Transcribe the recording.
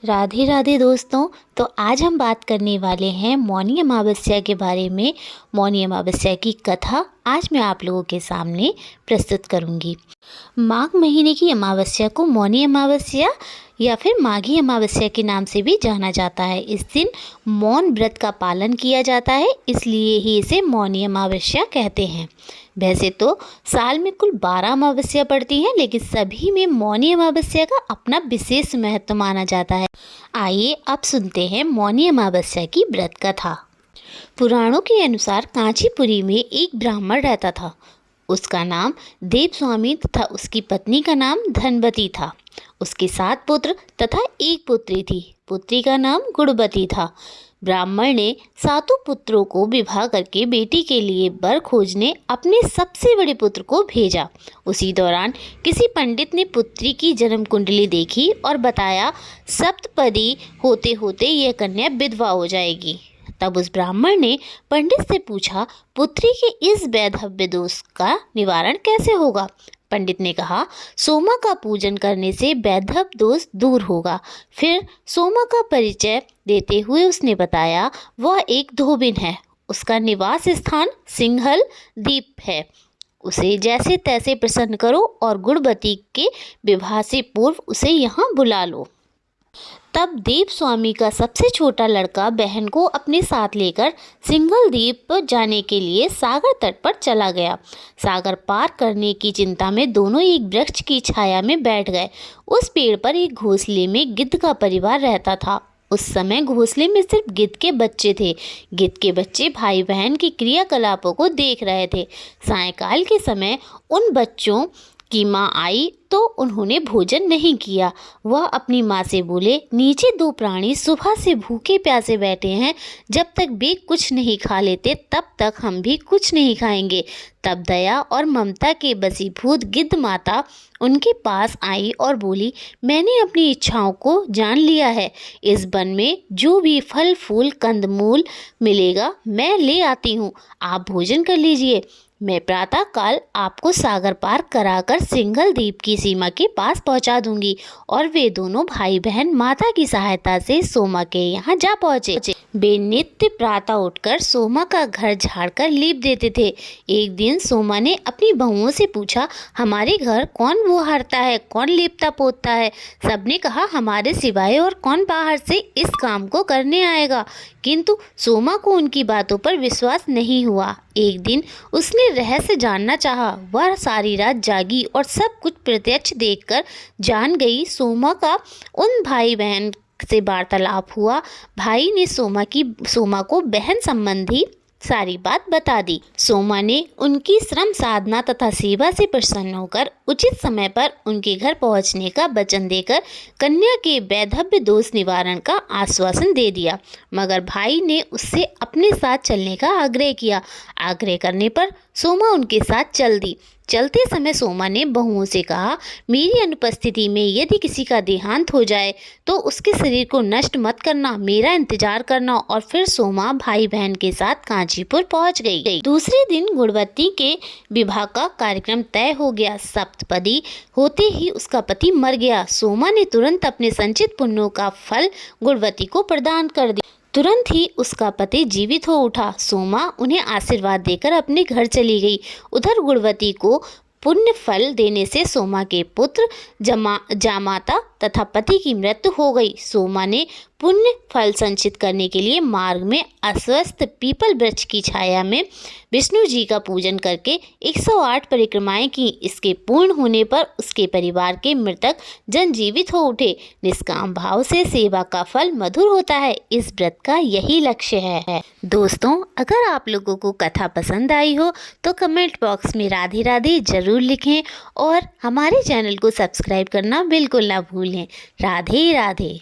राधे राधे दोस्तों। तो आज हम बात करने वाले हैं मौनी अमावस्या के बारे में। मौनी अमावस्या की कथा आज मैं आप लोगों के सामने प्रस्तुत करूंगी। माघ महीने की अमावस्या को मौनी अमावस्या या फिर माघी अमावस्या के नाम से भी जाना जाता है। इस दिन मौन व्रत का पालन किया जाता है, इसलिए ही इसे मौनी अमावस्या कहते हैं। वैसे तो साल में कुल 12 अमावस्या पड़ती हैं, लेकिन सभी में मौनी अमावस्या का अपना विशेष महत्व माना जाता है। आइए अब सुनते हैं मौनी अमावस्या की व्रत कथा। पुराणों के अनुसार कांचीपुरी में एक ब्राह्मण रहता था। उसका नाम देवस्वामी तथा उसकी पत्नी का नाम धनवती था। उसके 7 पुत्र तथा एक पुत्री थी। पुत्री का नाम गुणवती था। ब्राह्मण ने 7 पुत्रों को विवाह करके बेटी के लिए वर खोजने अपने सबसे बड़े पुत्र को भेजा। उसी दौरान किसी पंडित ने पुत्री की जन्म कुंडली देखी और बताया, सप्तपदी होते होते यह कन्या विधवा हो जाएगी। तब उस ब्राह्मण ने पंडित से पूछा, पुत्री के इस वैधव्य दोष का निवारण कैसे होगा? पंडित ने कहा, सोमा का पूजन करने से वैधव्य दोष दूर होगा। फिर सोमा का परिचय देते हुए उसने बताया, वह एक धोबिन है। उसका निवास स्थान सिंघल द्वीप है। उसे जैसे तैसे प्रसन्न करो और गुणवती के विवाह से पूर्व उसे यहाँ बुला लो। तब देवस्वामी का सबसे छोटा लड़का बहन को अपने साथ लेकर सिंघल द्वीप जाने के लिए सागर तट पर चला गया। सागर पार करने की चिंता में दोनों एक वृक्ष की छाया में बैठ गए। उस पेड़ पर एक घोंसले में गिद्ध का परिवार रहता था। उस समय घोंसले में सिर्फ गिद्ध के बच्चे थे। गिद्ध के बच्चे भाई बहन की क्रियाकलापों को देख रहे थे। सायंकाल के समय उन बच्चों की माँ आई तो उन्होंने भोजन नहीं किया। वह अपनी माँ से बोले, नीचे 2 प्राणी सुबह से भूखे प्यासे बैठे हैं। जब तक वे कुछ नहीं खा लेते तब तक हम भी कुछ नहीं खाएंगे। तब दया और ममता के बसीभूत गिद्ध माता उनके पास आई और बोली, मैंने अपनी इच्छाओं को जान लिया है। इस वन में जो भी फल फूल कंदमूल मिलेगा मैं ले आती हूँ। आप भोजन कर लीजिए। मैं प्रातः काल आपको सागर पार कराकर सिंघल द्वीप की सीमा के पास पहुंचा दूंगी। और वे दोनों भाई बहन माता की सहायता से सोमा के यहाँ जा पहुँचे। वे नित्य प्रातः उठकर सोमा का घर झाड़कर लीप देते थे। एक दिन सोमा ने अपनी बहुओं से पूछा, हमारे घर कौन वो हारता है, कौन लीपता पोतता है? सबने कहा, हमारे सिवाय और कौन बाहर से इस काम को करने आएगा? किंतु सोमा को उनकी बातों पर विश्वास नहीं हुआ। एक दिन उसने रहस्य जानना चाहा। वह सारी रात जागी और सब कुछ प्रत्यक्ष देखकर जान गई। सोमा का उन भाई बहन से वार्तालाप हुआ। भाई ने सोमा को बहन संबंधी सारी बात बता दी। सोमा ने उनकी श्रम साधना तथा सेवा से प्रसन्न होकर उचित समय पर उनके घर पहुंचने का वचन देकर कन्या के वैधव्य दोष निवारण का आश्वासन दे दिया। मगर भाई ने उससे अपने साथ चलने का आग्रह किया। आग्रह करने पर सोमा उनके साथ चल दी। चलते समय सोमा ने बहुओं से कहा, मेरी अनुपस्थिति में यदि किसी का देहांत हो जाए तो उसके शरीर को नष्ट मत करना, मेरा इंतजार करना। और फिर सोमा भाई बहन के साथ कांचीपुर पहुंच गई। दूसरे दिन गुणवती के विवाह का कार्यक्रम तय हो गया। सप्तपदी होते ही उसका पति मर गया। सोमा ने तुरंत अपने संचित पुण्यों का फल गुणवती को प्रदान कर दिया। तुरंत ही उसका पति जीवित हो उठा। सोमा उन्हें आशीर्वाद देकर अपने घर चली गई। उधर गुणवती को पुण्य फल देने से सोमा के पुत्र जामाता तथा पति की मृत्यु हो गई। सोमा ने पुण्य फल संचित करने के लिए मार्ग में अस्वस्थ पीपल वृक्ष की छाया में विष्णु जी का पूजन करके 108 परिक्रमाएं की। इसके पूर्ण होने पर उसके परिवार के मृतक जन जीवित हो उठे। निष्काम भाव से सेवा का फल मधुर होता है। इस व्रत का यही लक्ष्य है। दोस्तों, अगर आप लोगों को कथा पसंद आई हो तो कमेंट बॉक्स में राधे राधे जरूर लिखें और हमारे चैनल को सब्सक्राइब करना बिल्कुल ना भूलें। राधे राधे।